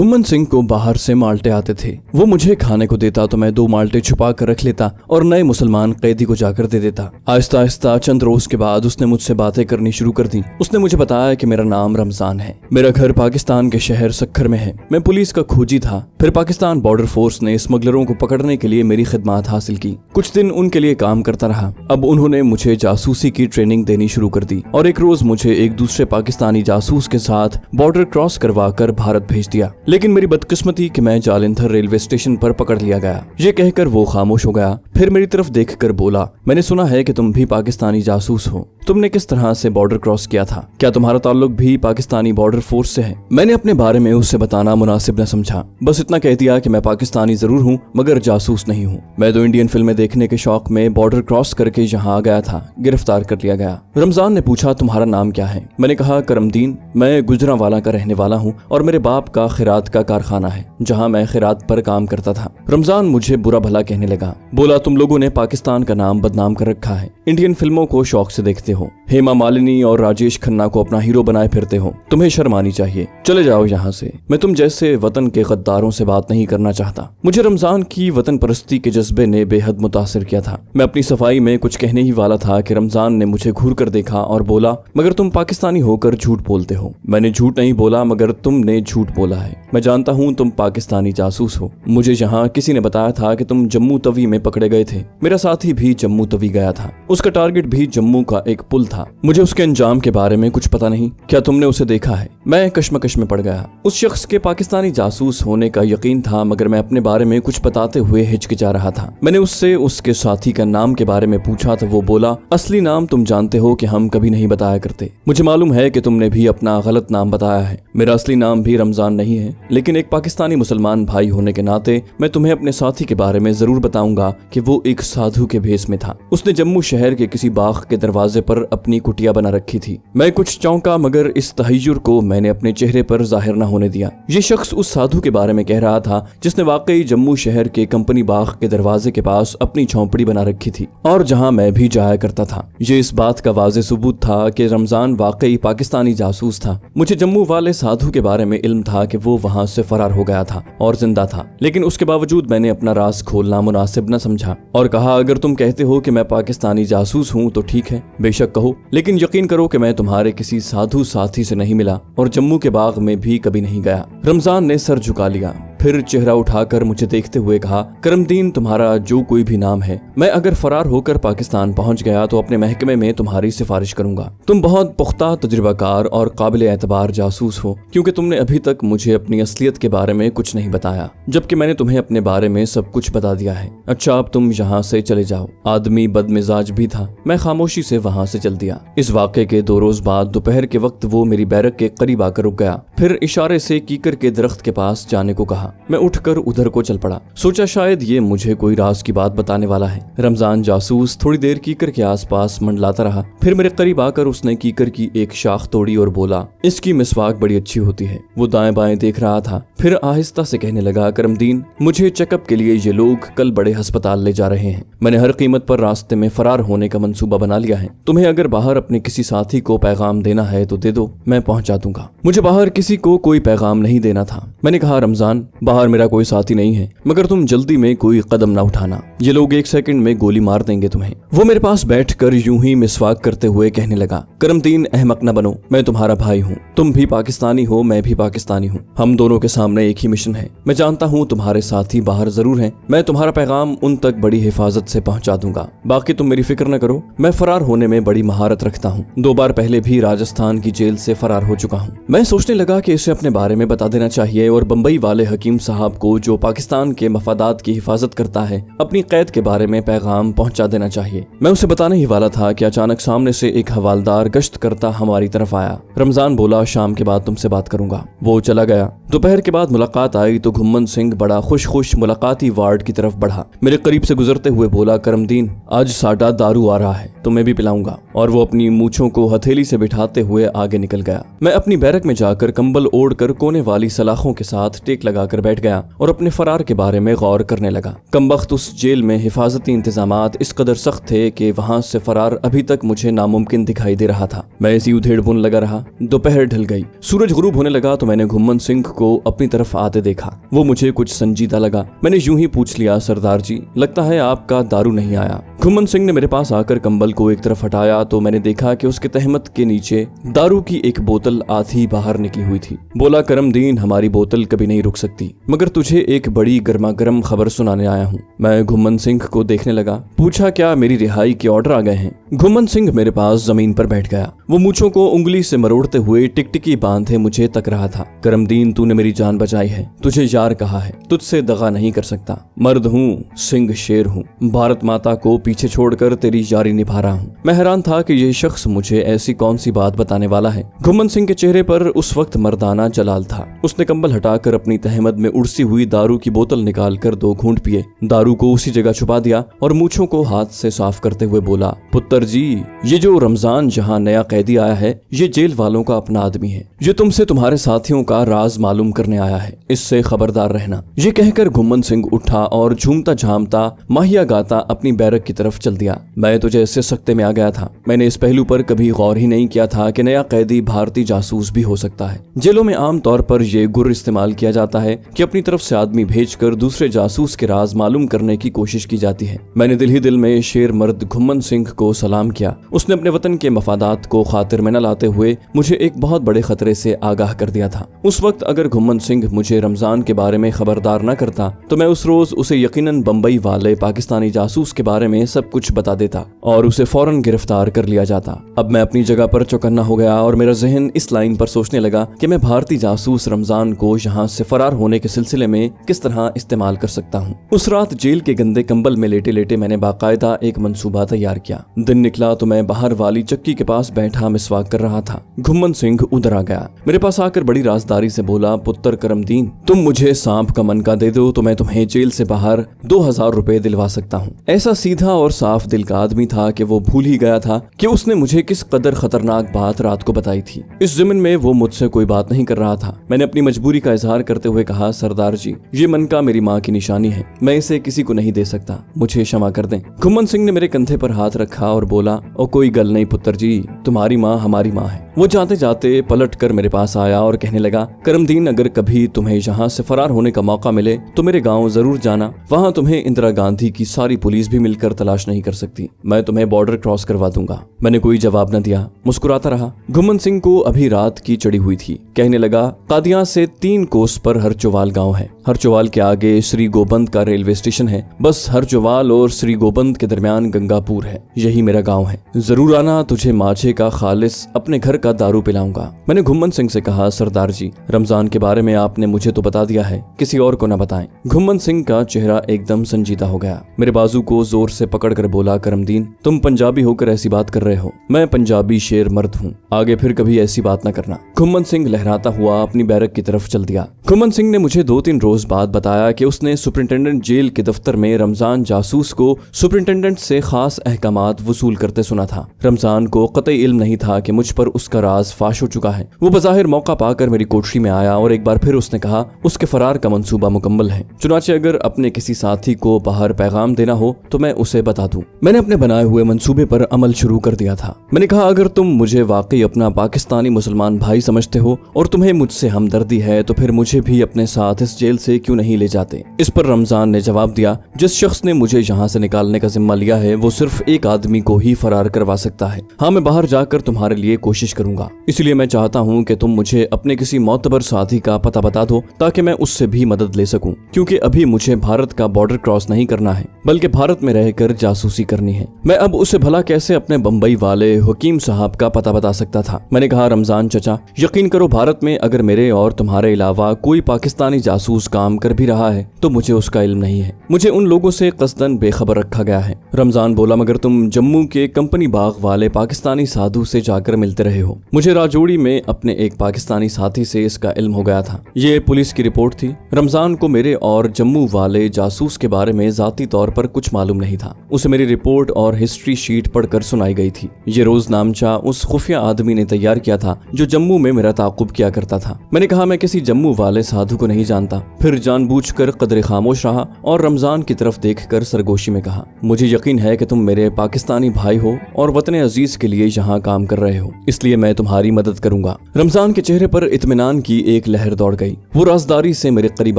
घुम्मन सिंह को बाहर से माल्टे आते थे। वो मुझे खाने को देता तो मैं 2 माल्टे छुपा कर रख लेता और नए मुसलमान कैदी को जाकर दे देता। आहिस्ता आहिस्ता चंद रोज के बाद उसने मुझसे बातें करनी शुरू कर दी। उसने मुझे बताया कि मेरा नाम रमजान है, मेरा घर पाकिस्तान के शहर सक्खर में है, मैं पुलिस का खोजी था। फिर पाकिस्तान बॉर्डर फोर्स ने स्मगलरों को पकड़ने के लिए मेरी खिदमत हासिल की। कुछ दिन उनके लिए काम करता रहा। अब उन्होंने मुझे जासूसी की ट्रेनिंग देनी शुरू कर दी और एक रोज मुझे एक दूसरे पाकिस्तानी जासूस के साथ बॉर्डर क्रॉस करवा कर भारत भेज दिया। लेकिन मेरी बदकिस्मती कि मैं जालंधर रेलवे स्टेशन पर पकड़ लिया गया। ये कहकर वो खामोश हो गया। फिर मेरी तरफ देखकर बोला, मैंने सुना है कि तुम भी पाकिस्तानी जासूस हो। तुमने किस तरह से बॉर्डर क्रॉस किया था? क्या तुम्हारा ताल्लुक भी पाकिस्तानी बॉर्डर फोर्स से है? मैंने अपने बारे में उससे बताना मुनासिब न समझा। बस इतना कह दिया कि मैं पाकिस्तानी जरूर हूँ मगर जासूस नहीं हूँ। मैं तो इंडियन फिल्में देखने के शौक में बॉर्डर क्रॉस करके यहाँ आ गया था। गिरफ्तार कर लिया गया। रमजान ने पूछा, तुम्हारा नाम क्या है? मैंने कहा, करमदीन। मैं गुजरांवाला का रहने वाला हूँ और मेरे बाप का खैरात का कारखाना है जहाँ मैं खैरात पर काम करता था। रमजान मुझे बुरा भला कहने लगा। बोला, तुम लोगों ने पाकिस्तान का नाम बदनाम कर रखा है। इंडियन फिल्मों को शौक से देखते हो, हेमा मालिनी और राजेश खन्ना को अपना हीरो बनाए फिरते हो। तुम्हें शर्म आनी चाहिए। चले जाओ यहाँ से। मैं तुम जैसे वतन के गद्दारों से बात नहीं करना चाहता। मुझे रमजान की वतन परस्ती के जज्बे ने बेहद मुतासिर किया था। मैं अपनी सफाई में कुछ कहने ही वाला था कि रमजान ने मुझे घूर कर देखा और बोला, मगर तुम पाकिस्तानी होकर झूठ बोलते हो। मैंने झूठ नहीं बोला मगर तुमने झूठ बोला है। मैं जानता हूँ तुम पाकिस्तानी जासूस हो। मुझे यहाँ किसी ने बताया था कि तुम जम्मू तवी में पकड़े गए थे। मेरा साथी भी जम्मू तवी गया था। उसका टारगेट भी जम्मू का एक पुल था। मुझे उसके अंजाम के बारे में कुछ पता नहीं। क्या तुमने उसे देखा है? मैं कश्मकश में पड़ गया। उस शख्स के पाकिस्तानी जासूस होने का यकीन था मगर मैं अपने बारे में कुछ बताते हुए हिचकिचा रहा था। मैंने उससे उसके साथी का नाम के बारे में पूछा तो वो बोला, असली नाम तुम जानते हो कि हम कभी नहीं बताया करते। मुझे मालूम है कि तुमने भी अपना गलत नाम बताया है। मेरा असली नाम भी रमजान नहीं है, लेकिन एक पाकिस्तानी मुसलमान भाई होने के नाते मैं तुम्हें अपने साथी के बारे में जरूर बताऊंगा कि वो एक साधु के भेष में था। उसने जम्मू शहर के किसी बाग के दरवाजे पर अपनी कुटिया बना रखी थी। मैं कुछ चौंका मगर इस तहय्युर को मैंने अपने चेहरे पर जाहिर न होने दिया। ये शख्स उस साधु के बारे में कह रहा था जिसने वाकई जम्मू शहर के कंपनी बाग के दरवाजे के पास अपनी झोंपड़ी बना रखी थी और जहाँ मैं भी जाया करता था। ये इस बात का वाज़ेह सबूत था कि रमजान वाकई पाकिस्तानी जासूस था। मुझे जम्मू वाले साधु के बारे में इल्म था कि वो वहाँ से फरार हो गया था और जिंदा था, लेकिन उसके बावजूद मैंने अपना राज खोलना मुनासिब न समझा और कहा, अगर तुम कहते हो कि मैं पाकिस्तानी जासूस हूँ तो ठीक है, बेशक कहो, लेकिन यकीन करो कि मैं तुम्हारे किसी साधु साथी से नहीं मिला और जम्मू के बाग में भी कभी नहीं गया। रमजान ने सर झुका लिया, फिर चेहरा उठाकर मुझे देखते हुए कहा, करमदीन तुम्हारा जो कोई भी नाम है, मैं अगर फरार होकर पाकिस्तान पहुंच गया तो अपने महकमे में तुम्हारी सिफारिश करूंगा। तुम बहुत पुख्ता तजुर्बाकार और काबिल एतबार जासूस हो क्योंकि तुमने अभी तक मुझे अपनी असलियत के बारे में कुछ नहीं बताया, जबकि मैंने तुम्हें अपने बारे में सब कुछ बता दिया है। अच्छा, अब तुम यहाँ से चले जाओ। आदमी बदमिजाज भी था। मैं खामोशी से वहाँ से चल दिया। इस वाक़े के 2 रोज बाद दोपहर के वक्त वो मेरी बैरक के करीब आकर रुक गया। फिर इशारे से कीकर के दरख्त के पास जाने को कहा। मैं उठकर उधर को चल पड़ा। सोचा शायद ये मुझे कोई राज की बात बताने वाला है। रमजान जासूस थोड़ी देर कीकर के आसपास मंडलाता रहा। फिर मेरे करीब आकर उसने कीकर की एक शाख तोड़ी और बोला, इसकी मिसवाक बड़ी अच्छी होती है। वो दाएं बाएं देख रहा था, फिर आहिस्ता से कहने लगा, करमदीन, मुझे चेकअप के लिए ये लोग कल बड़े अस्पताल ले जा रहे हैं। मैंने हर कीमत पर रास्ते में फरार होने का मंसूबा बना लिया है। तुम्हें अगर बाहर अपने किसी साथी को पैगाम देना है तो दे दो, मैं पहुंचा दूंगा। मुझे बाहर किसी को कोई पैगाम नहीं देना था। मैंने कहा, रमजान, बाहर मेरा कोई साथी नहीं है मगर तुम जल्दी में कोई कदम ना उठाना, ये लोग 1 सेकंड में गोली मार देंगे तुम्हें। वो मेरे पास बैठकर यूं ही मिसवाक करते हुए कहने लगा, करमदीन, अहमक न बनो, मैं तुम्हारा भाई हूँ। तुम भी पाकिस्तानी हो, मैं भी पाकिस्तानी हूँ। हम दोनों के सामने एक ही मिशन है। मैं जानता हूँ तुम्हारे साथी बाहर जरूर हैं। मैं तुम्हारा पैगाम उन तक बड़ी हिफाजत से पहुँचा दूंगा। बाकी तुम मेरी फिक्र न करो। मैं फरार होने में बड़ी महारत रखता हूँ। 2 बार पहले भी राजस्थान की जेल से फरार हो चुका हूँ। मैं सोचने लगा कि इसे अपने बारे में बता देना चाहिए और बम्बई वाले हकीम साहब को, जो पाकिस्तान के मफादात की हिफाजत करता है, अपनी कैद के बारे में पैगाम पहुंचा देना चाहिए। मैं उसे बताने ही वाला था कि अचानक सामने से एक हवालदार गश्त करता हमारी तरफ आया। रमजान बोला, शाम के बाद तुमसे बात करूंगा। वो चला गया। दोपहर के बाद मुलाकात आई तो घुम्मन सिंह बड़ा खुश मुलाकाती वार्ड की तरफ बढ़ा। मेरे करीब से गुजरते हुए बोला, करमदीन, आज साडा दारू आ रहा है, तुम्हें भी पिलाऊंगा। और वो अपनी मूछों को हथेली से बिठाते हुए आगे निकल गया। मैं अपनी बैरक में जाकर कंबल ओढ़कर कोने वाली सलाखों के साथ टेक लगाकर कर बैठ गया और अपने फरार के बारे में गौर करने लगा। कमबख्त उस जेल में हिफाजती इंतजामात इस कदर सख्त थे कि वहां से फरार अभी तक मुझे नामुमकिन दिखाई दे रहा था। मैं इसी उधेड़ बुन लगा रहा। दोपहर ढल गई, सूरज गुरूब होने लगा तो मैंने घुम्मन सिंह को अपनी तरफ आते देखा। वो मुझे कुछ संजीदा लगा। मैंने यूं ही पूछ लिया, सरदार जी, लगता है आपका दारू नहीं आया। घुम्मन सिंह ने मेरे पास आकर कंबल को एक तरफ हटाया तो मैंने देखा कि उसके तहमत के नीचे दारू की एक बोतल आधी बाहर निकली हुई थी। बोला, करमदीन, हमारी बोतल कभी नहीं रुक सकती, मगर तुझे एक बड़ी गर्मा गर्म खबर सुनाने आया हूँ। मैं घुम्मन सिंह को देखने लगा। पूछा, क्या मेरी रिहाई के ऑर्डर आ गए हैं? घुम्मन सिंह मेरे पास जमीन पर बैठ गया। वो मूंछों को उंगली से मरोड़ते हुए टिकटिकी बांधे मुझे तक रहा था। करमदीन, तूने मेरी जान बचाई है, तुझे यार कहा है, तुझसे दगा नहीं कर सकता। मर्द हूँ, सिंह शेर हूँ, भारत माता को पीछे छोड़कर तेरी यारी निभा रहा हूँ। मैं हैरान था कि ये शख्स मुझे ऐसी कौन सी बात बताने वाला है। घुम्मन सिंह के चेहरे पर उस वक्त मर्दाना जलाल था। उसने कंबल हटाकर अपनी तहमद में उड़सी हुई दारू की बोतल निकालकर 2 घूंट पिए, दारू को उसी जगह छुपा दिया और मूंछों को हाथ से साफ करते हुए बोला, पुत्र जी, ये जो रमजान जहाँ नया कैदी आया है, ये जेल वालों का अपना आदमी है। ये तुमसे तुम्हारे साथियों का राज मालूम करने आया है, इससे खबरदार रहना। ये कहकर घुम्मन सिंह उठा और झूमता झामता माहिया गाता अपनी बैरक की तरफ चल दिया। मैं तो जैसे सख्ते में आ गया था। मैंने इस पहलू पर कभी गौर ही नहीं किया था कि नया कैदी भारतीय जासूस भी हो सकता है। जेलों में आम तौर पर यह गुर इस्तेमाल किया जाता है कि अपनी तरफ से आदमी भेजकर दूसरे जासूस के राज मालूम करने की कोशिश की जाती है। मैंने दिल ही दिल में शेर मर्द घुम्मन सिंह को सलाम किया। उसने अपने वतन के मफादात को खातिर में न लाते हुए मुझे एक बहुत बड़े खतरे से आगाह कर दिया था। उस वक्त अगर घुम्मन सिंह मुझे रमजान के बारे में खबरदार न करता तो मैं उस रोज उसे यकीनन बम्बई वाले पाकिस्तानी जासूस के बारे में सब कुछ बता देता और उसे फौरन गिरफ्तार कर लिया जाता। अब मैं अपनी जगह पर चौकन्ना हो गया और मेरा जहन इस लाइन पर सोचने लगा कि मैं भारतीय जासूस रमजान को यहाँ से फरार होने के सिलसिले में किस तरह इस्तेमाल कर सकता हूँ। उस रात जेल के गंदे कंबल में लेटे लेटे मैंने बाकायदा एक मंसूबा तैयार किया। दिन निकला तो मैं बाहर वाली चक्की के पास बैठा मिसवाक कर रहा था। घुम्मन सिंह उधर आ गया। मेरे पास आकर बड़ी राजदारी से बोला, पुत्र करमदीन, तुम मुझे सांप का मनका दे दो तो मैं तुम्हें जेल से बाहर 2000 रुपए दिलवा सकता हूँ। ऐसा सीधा और साफ दिल का आदमी था कि वो भूल ही गया था कि उसने मुझे किस कदर खतरनाक बात रात को बताई थी। इस ज़मीन में वो मुझसे कोई बात नहीं कर रहा था। मैंने अपनी मजबूरी का इजहार करते हुए कहा, सरदार जी, ये मनका मेरी माँ की निशानी है, मैं इसे किसी को नहीं दे सकता, मुझे क्षमा कर दें। घुम्मन सिंह ने मेरे कंधे पर हाथ रखा और बोला, ओ कोई गल नहीं पुत्र जी, तुम्हारी माँ हमारी माँ है। वो जाते जाते पलट कर मेरे पास आया और कहने लगा, करमदीन, अगर कभी तुम्हें यहाँ से फरार होने का मौका मिले तो मेरे गाँव जरूर जाना। वहाँ तुम्हें इंदिरा गांधी की सारी पुलिस भी मिलकर तलाश नहीं कर सकती। मैं तुम्हें बॉर्डर क्रॉस करवा दूंगा। मैंने कोई जवाब न दिया, मुस्कुराता रहा। घुम्मन सिंह को अभी रात की चढ़ी हुई थी। कहने लगा, कादियां से 3 कोस पर हरचोवाल गांव है। हरचोवाल के आगे श्री गोबंद का रेलवे स्टेशन है। बस हरचोवाल और श्री गोबंद के दरमियान गंगापुर है। यही मेरा गांव है। जरूर आना, तुझे माछे का खालिस अपने घर का दारू पिलाऊंगा। मैंने घुम्मन सिंह से कहा, सरदार जी, रमजान के बारे में आपने मुझे तो बता दिया है, किसी और को न बताएं। घुम्मन सिंह का चेहरा एकदम संजीदा हो गया। मेरे बाजू को जोर से पकड़कर बोला, करमदीन, तुम पंजाबी होकर ऐसी बात कर रहे हो। मैं पंजाबी शेर मर्द हूँ, आगे फिर कभी ऐसी बात न करना। घुम्मन सिंह लहराता हुआ अपनी बैरक की तरफ चल दिया। घुम्मन सिंह ने मुझे 2-3 रोज बाद बताया कि उसने सुपरिंटेंडेंट जेल के दफ्तर में रमजान जासूस को सुपरिंटेंडेंट से खास अहकामात वसूल करते सुना था। रमजान को कतई इल्म नहीं था कि मुझ पर उसका राज फाश हो चुका है। वो बज़ाहिर मौका पाकर मेरी कोठरी में आया और एक बार फिर उसने कहा, उसके फरार का मंसूबा मुकम्मल है, चुनाचे अगर अपने किसी साथी को बाहर पैगाम देना हो तो मैं उसे बता दूं। मैंने अपने बनाए हुए मंसूबे पर अमल शुरू कर दिया था। मैंने कहा, अगर तुम मुझे वाकई अपना पाकिस्तानी मुसलमान भाई समझते हो और तुम्हें मुझसे हमदर्दी है तो फिर मुझे भी अपने साथ इस जेल से क्यों नहीं ले जाते। इस पर रमजान ने जवाब दिया, जिस शख्स ने मुझे यहाँ से निकालने का जिम्मा लिया है वो सिर्फ एक आदमी को ही फरार करवा सकता है। हाँ, मैं बाहर जाकर तुम्हारे लिए कोशिश करूंगा, इसलिए मैं चाहता हूँ कि तुम मुझे अपने किसी मोतबर साथी का पता बता दो ताकि मैं उससे भी मदद ले सकूं, क्योंकि अभी मुझे भारत का बॉर्डर क्रॉस नहीं करना है बल्कि भारत में रहकर जासूसी करनी है। मैं अब उसे भला कैसे अपने बम्बई वाले हकीम साहब का पता बता सकता था। मैंने कहा, रमजान चचा, यकीन करो, भारत में अगर मेरे और तुम्हारे अलावा कोई पाकिस्तानी जासूस काम कर भी रहा है तो मुझे उसका इल्म नहीं है। मुझे उन लोगों से कस्दन बेखबर रखा गया है। रमजान बोला, मगर तुम जम्मू के कंपनी बाग वाले पाकिस्तानी साधु से जाकर मिलते रहे हो। मुझे राजौड़ी में अपने एक पाकिस्तानी साथी से इसका इल्म हो गया था। ये पुलिस की रिपोर्ट थी। रमजान को मेरे और जम्मू वाले जासूस के बारे में जाती तौर पर कुछ मालूम नहीं था। उसे मेरी रिपोर्ट और हिस्ट्री शीट पढ़कर सुनाई गई थी। ये रोजनामचा उस खुफिया आदमी ने तैयार किया था जो जम्मू में मेरा ताक़ुब किया करता था। मैंने कहा मैं किसी जम्मू वाले साधु को नहीं जानता। फिर जानबूझकर कदरे खामोश रहा और रमजान की तरफ देखकर सरगोशी में कहा, मुझे यकीन है कि तुम मेरे पाकिस्तानी भाई हो और वतन अजीज के लिए यहाँ काम कर रहे हो, इसलिए मैं तुम्हारी मदद करूंगा। रमजान के चेहरे पर इत्मीनान की एक लहर दौड़ गई। वो राजदारी से मेरे करीब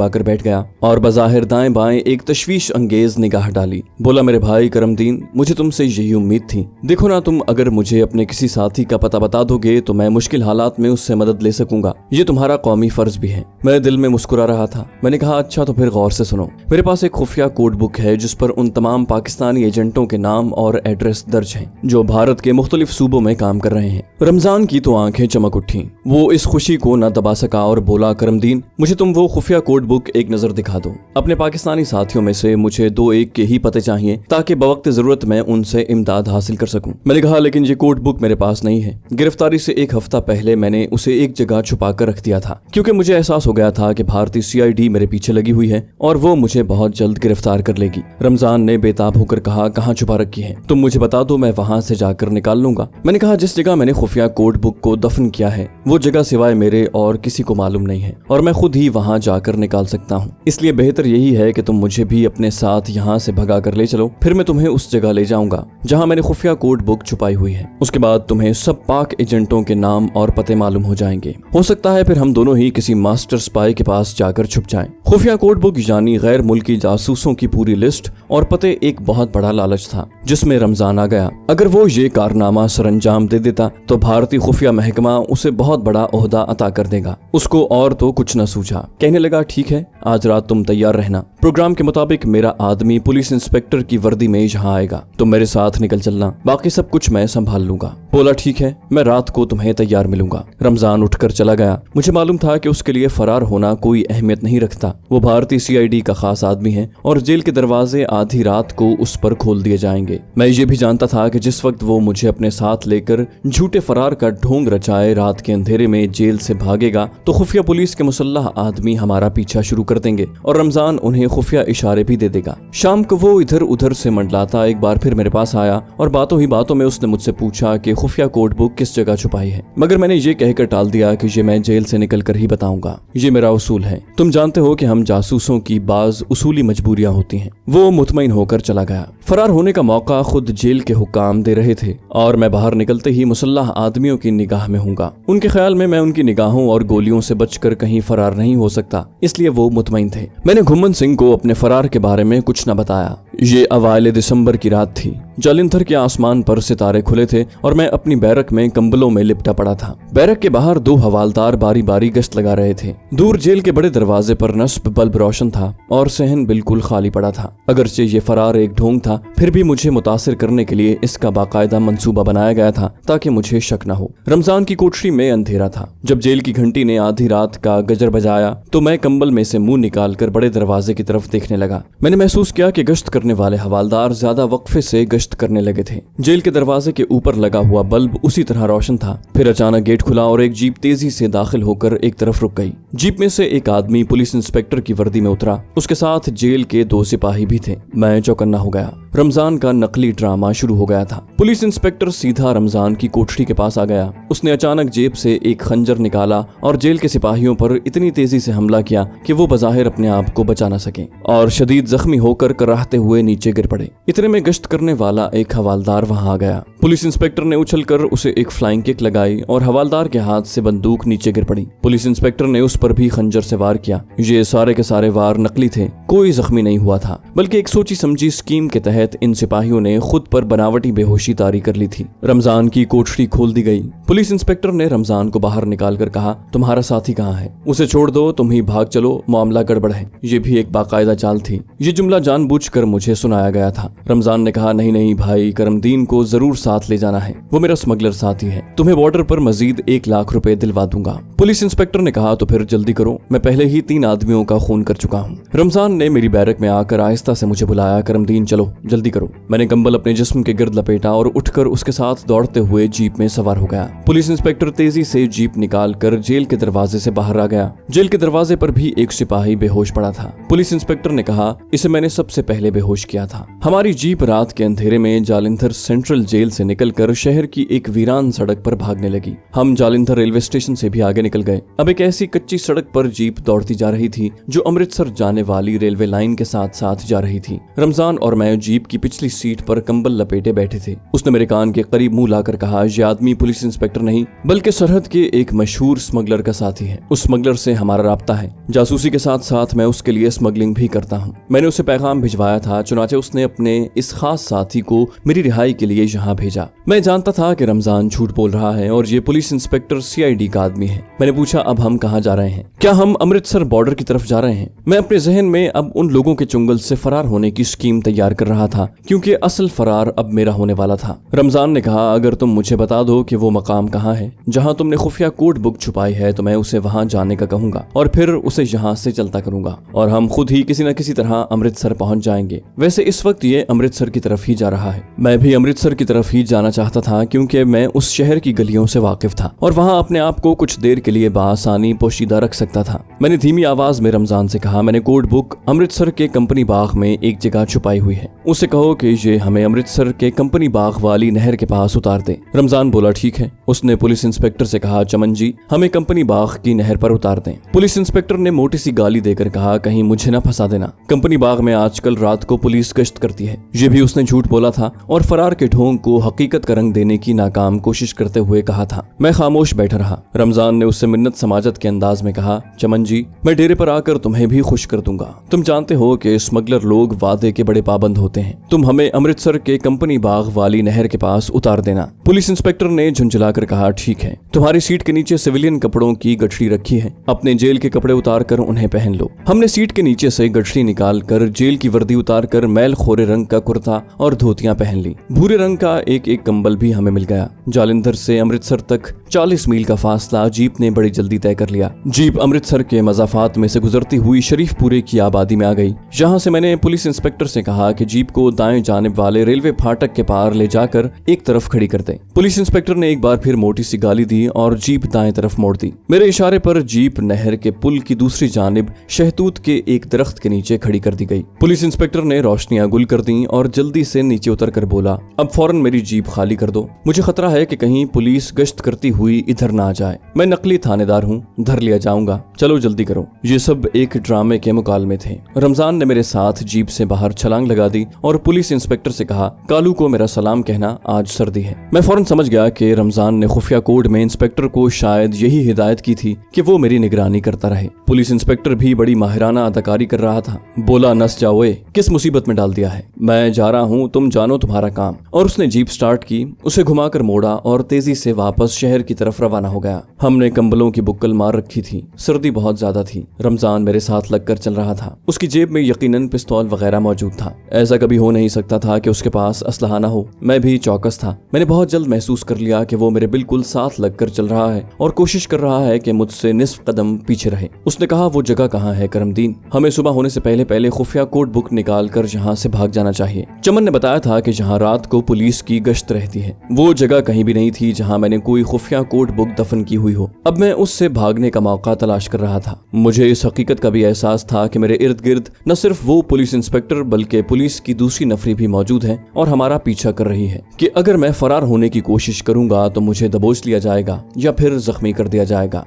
आकर बैठ गया और बज़ाहिर दाएं बाएं एक तशवीश अंगेज निगाह डाली। बोला, मेरे भाई करमदीन, मुझे तुमसे यही उम्मीद थी। देखो ना, तुम अगर मुझे अपने किसी साथी का पता बता दोगे तो मैं मुश्किल हालात में उससे मदद ले सकूंगा। ये तुम्हारा कौमी फर्ज भी है। मेरे दिल में मुस्कुरा रहा था। मैंने कहा, अच्छा तो फिर गौर से सुनो। मेरे पास एक खुफिया कोड बुक है जिस पर उन तमाम पाकिस्तानी एजेंटों के नाम और एड्रेस दर्ज हैं जो भारत के मुख्तलिफ सूबों में काम कर रहे हैं। रमजान की तो आंखें चमक उठी। वो इस खुशी को न दबा सका और बोला, करमदीन, मुझे तुम वो खुफिया कोड बुक एक नजर दिखा दो। अपने पाकिस्तानी साथियों में से मुझे 2-1 के ही पते चाहिए ताकि बवक्त जरूरत मैं उनसे इमदाद हासिल कर सकूं। मैंने कहा, लेकिन ये कोड बुक मेरे पास नहीं है। गिरफ्तारी से 1 हफ्ता पहले मैंने उसे एक जगह छुपा कर रख दिया था क्योंकि मुझे एहसास हो गया था कि भारतीय CID मेरे पीछे लगी हुई है और वो मुझे बहुत जल्द गिरफ्तार कर लेगी। रमजान ने बेताब होकर कहा, कहाँ छुपा रखी है? तुम मुझे बता दो, मैं वहाँ से जाकर निकाल लूंगा। मैंने कहा, जिस जगह मैंने खुफिया कोड बुक को दफन किया है वो जगह सिवाय मेरे और किसी को मालूम नहीं है और मैं खुद ही वहाँ जाकर निकाल सकता हूँ। इसलिए बेहतर यही है कि तुम मुझे भी अपने साथ यहाँ से भगा कर ले चलो, फिर मैं तुम्हें उस जगह ले जाऊंगा जहाँ मैंने खुफिया कोड बुक छुपाई हुई है। उसके बाद तुम्हें सब पाक एजेंटों के नाम और पते मालूम हो जाएंगे। हो सकता है फिर हम दोनों ही किसी मास्टर स्पाई के पास जाकर छुप जाएं। खुफिया कोड बुक यानी गैर मुल्की जासूसों की पूरी लिस्ट और पते एक बहुत बड़ा लालच था जिसमें रमजान आ गया। अगर वो ये कारनामा सरंजाम दे देता तो भारतीय खुफिया महकमा उसे बहुत बड़ा ओहदा अता कर देगा। उसको और तो कुछ न सूझा। कहने लगा, ठीक है, आज रात तुम तैयार रहना। प्रोग्राम के मुताबिक मेरा आदमी पुलिस इंस्पेक्टर की वर्दी में यहाँ आएगा। तुम मेरे साथ निकल चलना, बाकी सब कुछ मैं संभाल लूंगा। बोला, ठीक है, मैं रात को तुम्हें तैयार मिलूंगा। रमजान उठकर चला गया। मुझे मालूम था कि उसके लिए फरार होना कोई अहमियत नहीं रखता। वो भारतीय CID का खास आदमी है और जेल के दरवाजे आधी रात को उस पर खोल दिए जाएंगे। मैं ये भी जानता था कि जिस वक्त वो मुझे अपने साथ लेकर झूठे फरार का ढोंग रचाए रात के अंधेरे में जेल से भागेगा तो खुफिया पुलिस के मुसल्लह आदमी हमारा पीछा शुरू कर देंगे और रमजान उन्हें खुफिया इशारे भी दे देगा। शाम को वो इधर उधर से मंडलाता एक बार फिर मेरे पास आया और बातों ही बातों में उसने मुझसे पूछा कि खुफिया कोड बुक किस जगह छुपाई है, मगर मैंने ये कहकर टाल दिया कि ये मैं जेल से निकल कर ही बताऊंगा। ये मेरा उसूल है। तुम जानते हो कि हम जासूसों की बाज उसूली मजबूरियां होती हैं। वो मुतमईन होकर चला गया। फरार होने का मौका खुद जेल के हुक्काम दे रहे थे और मैं बाहर निकलते ही मुसल्लह आदमियों की निगाह में हूँगा। उनके ख्याल में मैं उनकी निगाहों और गोलियों से बचकर कहीं फरार नहीं हो सकता, इसलिए वो मुतमईन थे। मैंने घुम्मन सिंह को अपने फरार के बारे में कुछ न बताया। ये अवाइल दिसंबर की रात थी। जालिंधर के आसमान पर सितारे खुले थे और मैं अपनी बैरक में कंबलों में लिपटा पड़ा था। बैरक के बाहर 2 हवालदार बारी बारी गश्त लगा रहे थे। दूर जेल के बड़े दरवाजे पर नस्ब बल्ब रोशन था और सहन बिल्कुल खाली पड़ा था। अगरचे ये फरार एक ढोंग था, फिर भी मुझे मुतासिर करने के लिए इसका बाकायदा मंसूबा बनाया गया था ताकि मुझे शक न हो। रमजान की कोठरी में अंधेरा था। जब जेल की घंटी ने आधी रात का गजर बजाया तो मैं कंबल में से मुंह निकालकर बड़े दरवाजे की तरफ देखने लगा। मैंने महसूस किया कि गश्त करने वाले हवालदार ज्यादा वक्फे से गश्त करने लगे थे। जेल के दरवाजे के ऊपर लगा हुआ बल्ब उसी तरह रोशन था। फिर अचानक गेट खुला और एक जीप तेजी से दाखिल होकर एक तरफ रुक गई। जीप में से एक आदमी पुलिस इंस्पेक्टर की वर्दी में उतरा। उसके साथ जेल के 2 सिपाही भी थे। मैं चौकन्ना हो गया। रमजान का नकली ड्रामा शुरू हो गया था। पुलिस इंस्पेक्टर सीधा रमजान की कोठरी के पास आ गया। उसने अचानक जेब से एक खंजर निकाला और जेल के सिपाहियों पर इतनी तेजी से हमला किया कि वो बज़ाहिर अपने आप को बचा न सके और शदीद जख्मी होकर कराहते हुए नीचे गिर पड़े। इतने में गश्त करने वाला एक हवालदार वहां आ गया। पुलिस इंस्पेक्टर ने उछलकर उसे एक फ्लाइंग किक लगाई और हवालदार के हाथ से बंदूक नीचे गिर पड़ी। पुलिस इंस्पेक्टर ने उस पर भी खंजर से वार किया। ये सारे के सारे वार नकली थे। कोई जख्मी नहीं हुआ था, बल्कि एक सोची समझी स्कीम के तहत इन सिपाहियों ने खुद पर बनावटी बेहोशी तारी कर ली थी। रमजान की कोठरी खोल दी गई। पुलिस इंस्पेक्टर ने रमजान को बाहर निकाल कर कहा, तुम्हारा साथी कहाँ है? उसे छोड़ दो, तुम ही भाग चलो, मामला गड़बड़ है। ये भी एक बाकायदा चाल थी। ये जुमला जानबूझकर मुझे सुनाया गया था। रमजान ने कहा, नहीं नहीं भाई, करमदीन को जरूर साथ ले जाना है, वो मेरा स्मगलर साथी है। तुम्हें बॉर्डर पर मजीद 1 लाख रुपए दिलवा दूंगा। पुलिस इंस्पेक्टर ने कहा, तो फिर जल्दी करो, मैं पहले ही 3 आदमियों का खून कर चुका हूँ। रमजान ने मेरी बैरक में आकर आहिस्ता से मुझे बुलाया, करमदीन चलो जल्दी करो। मैंने कंबल अपने जिस्म के गिर्द लपेटा और उठकर उसके साथ दौड़ते हुए जीप में सवार हो गया। पुलिस इंस्पेक्टर तेजी से जीप निकाल कर जेल के दरवाजे से बाहर आ गया। जेल के दरवाजे पर भी एक सिपाही बेहोश पड़ा था। पुलिस इंस्पेक्टर ने कहा, इसे मैंने सबसे पहले बेहोश किया था। हमारी जीप रात के अंधेरे अंधेरे में जालंधर सेंट्रल जेल से निकलकर शहर की एक वीरान सड़क पर भागने लगी। हम जालंधर रेलवे स्टेशन से भी आगे निकल गए। अब एक ऐसी कच्ची सड़क पर जीप दौड़ती जा रही थी जो अमृतसर जाने वाली रेलवे लाइन के साथ साथ जा रही थी। रमजान और मैं जीप की पिछली सीट पर कंबल लपेटे बैठे थे। उसने मेरे कान के करीब मुंह लाकर कहा, ये आदमी पुलिस इंस्पेक्टर नहीं बल्कि सरहद के एक मशहूर स्मगलर का साथी है। उस स्मगलर से हमारा राब्ता है। जासूसी के साथ साथ मैं उसके लिए स्मगलिंग भी करता हूँ। मैंने उसे पैगाम भिजवाया था, चुनाचे उसने अपने इस खास साथी को मेरी रिहाई के लिए यहाँ भेजा। मैं जानता था कि रमजान झूठ बोल रहा है और ये पुलिस इंस्पेक्टर CID का आदमी है। मैंने पूछा, अब हम कहाँ जा रहे हैं? क्या हम अमृतसर बॉर्डर की तरफ जा रहे हैं? मैं अपने जहन में अब उन लोगों के चुंगल से फरार होने की स्कीम तैयार कर रहा था, क्योंकि असल फरार अब मेरा होने वाला था। रमजान ने कहा, अगर तुम मुझे बता दो कि वो मकाम कहाँ है जहाँ तुमने खुफिया कोड बुक छुपाई है तो मैं उसे वहाँ जाने का कहूंगा और फिर उसे यहाँ से चलता करूंगा और हम खुद ही किसी न किसी तरह अमृतसर पहुंच जाएंगे। वैसे इस वक्त ये अमृतसर की तरफ ही जा रहा है। मैं भी अमृतसर की तरफ ही जाना चाहता था, क्योंकि मैं उस शहर की गलियों से वाकिफ था और वहाँ अपने आप को कुछ देर के लिए बासानी पोशीदा रख सकता था। मैंने धीमी आवाज में रमजान से कहा, मैंने कोड बुक अमृतसर के कंपनी बाग में एक जगह छुपाई हुई है। उसे कहो कि ये हमें अमृतसर के कंपनी बाग वाली नहर के पास उतार दे। रमजान बोला, ठीक है। उसने पुलिस इंस्पेक्टर से कहा, चमन जी, हमें कंपनी बाग की नहर पर उतार दें। पुलिस इंस्पेक्टर ने मोटी सी गाली देकर कहा, कहीं मुझे न फंसा देना। कंपनी बाग में आजकल रात को पुलिस गश्त करती है। ये भी उसने झूठ बोला था और फरार के ढोंग को हकीकत का रंग देने की नाकाम कोशिश करते हुए कहा था। मैं खामोश बैठा रहा। रमजान ने उससे मिन्नत समाजत के अंदाज में कहा, चमन जी, मैं डेरे पर आकर तुम्हें भी खुश कर दूंगा। तुम जानते हो कि स्मगलर लोग वादे के बड़े पाबंद होते हैं। तुम हमें अमृतसर के कंपनी बाग वाली नहर के पास उतार देना। पुलिस इंस्पेक्टर ने झुंझलाकर कहा, ठीक है। तुम्हारी सीट के नीचे सिविलियन कपड़ों की गठरी रखी है, अपने जेल के कपड़े उतार कर उन्हें पहन लो। हमने सीट के नीचे से गठरी निकाल कर जेल की वर्दी उतार कर मैल खोरे रंग का कुर्ता और धोतियां पहन ली। भूरे रंग का एक एक कंबल भी हमें मिल गया। जालंधर से अमृतसर तक 40 मील का फासला जीप ने बड़ी जल्दी तय कर लिया। जीप अमृतसर के मज़ाफात में से गुजरती हुई शरीफपुरे की आबादी में आ गई। जहां से मैंने पुलिस इंस्पेक्टर से कहा कि जीप को दाएं जानिब वाले रेलवे फाटक के पार ले जाकर एक तरफ खड़ी कर दे। पुलिस इंस्पेक्टर ने एक बार फिर मोटी सी गाली दी और जीप दाएं तरफ मोड़ दी। मेरे इशारे पर जीप नहर के पुल की दूसरी जानिब शहतूत के एक दरख्त के नीचे खड़ी कर दी गई। पुलिस इंस्पेक्टर ने रोशनियां गुल कर दी और जल्दी से नीचे उतर कर बोला, अब फौरन मेरी जीप खाली कर दो। मुझे खतरा है कि कहीं पुलिस गश्त करती हुई इधर ना आ जाए। मैं नकली थानेदार हूँ, धर लिया जाऊंगा। चलो जल्दी करो। ये सब एक ड्रामे के मुकालमे थे। रमजान ने मेरे साथ जीप से बाहर छलांग लगा दी और पुलिस इंस्पेक्टर से कहा, कालू को मेरा सलाम कहना, आज सर्दी है। मैं फौरन समझ गया कि रमजान ने खुफिया कोड में इंस्पेक्टर को शायद यही हिदायत की थी कि वो मेरी निगरानी करता रहे। पुलिस इंस्पेक्टर भी बड़ी माहिराना अदाकारी कर रहा था। बोला, नस जाओ, किस मुसीबत में डाल दिया है? मैं जा रहा हूँ, तुम जानो तुम्हारा काम। और उसने जीप स्टार्ट की, उसे घुमाकर मोड़ा और तेजी से वापस शहर की तरफ रवाना हो गया। हमने कंबलों की बुक्कल मार रखी थी। सर्दी बहुत ज्यादा थी। रमजान मेरे साथ लगकर चल रहा था। उसकी जेब में यकीनन पिस्तौल वगैरह मौजूद था। ऐसा कभी हो नहीं सकता था कि उसके पास असलहा ना हो। मैं भी चौकस था। मैंने बहुत जल्द महसूस कर लिया कि वो मेरे बिल्कुल साथ लगकर चल रहा है और कोशिश कर रहा है कि मुझसे निस्फ कदम पीछे रहे। उसने कहा, वो जगह कहाँ है करमदीन? हमें सुबह होने से पहले पहले खुफिया कोड बुक निकाल कर यहाँ से भाग जाना चाहिए। चमन ने बताया था कि जहाँ रात को पुलिस की गश्त रहती है। वो जगह कहीं भी नहीं थी जहाँ मैंने कोई खुफिया कोड बुक दफन की हुई हो। अब मैं उससे भागने का मौका तलाश कर रहा था। मुझे इस हकीकत का भी एहसास था कि मेरे इर्द गिर्द न सिर्फ वो पुलिस इंस्पेक्टर बल्कि पुलिस की दूसरी नफरी भी मौजूद है और हमारा पीछा कर रही है कि अगर मैं फरार होने की कोशिश करूंगा तो मुझे दबोच लिया जाएगा या फिर जख्मी कर दिया जाएगा।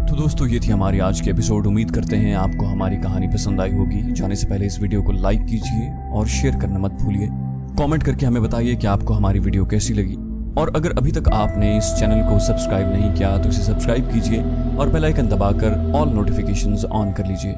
तो दोस्तों, ये थी हमारी आज की एपिसोड। उम्मीद करते हैं आपको हमारी कहानी पसंद आई होगी। जाने से पहले इस वीडियो को लाइक कीजिए और शेयर करना मत भूलिए। कमेंट करके हमें बताइए कि आपको हमारी वीडियो कैसी लगी। और अगर अभी तक आपने इस चैनल को सब्सक्राइब नहीं किया तो इसे सब्सक्राइब कीजिए और बेल आइकन दबाकर ऑल नोटिफिकेशंस ऑन कर लीजिए।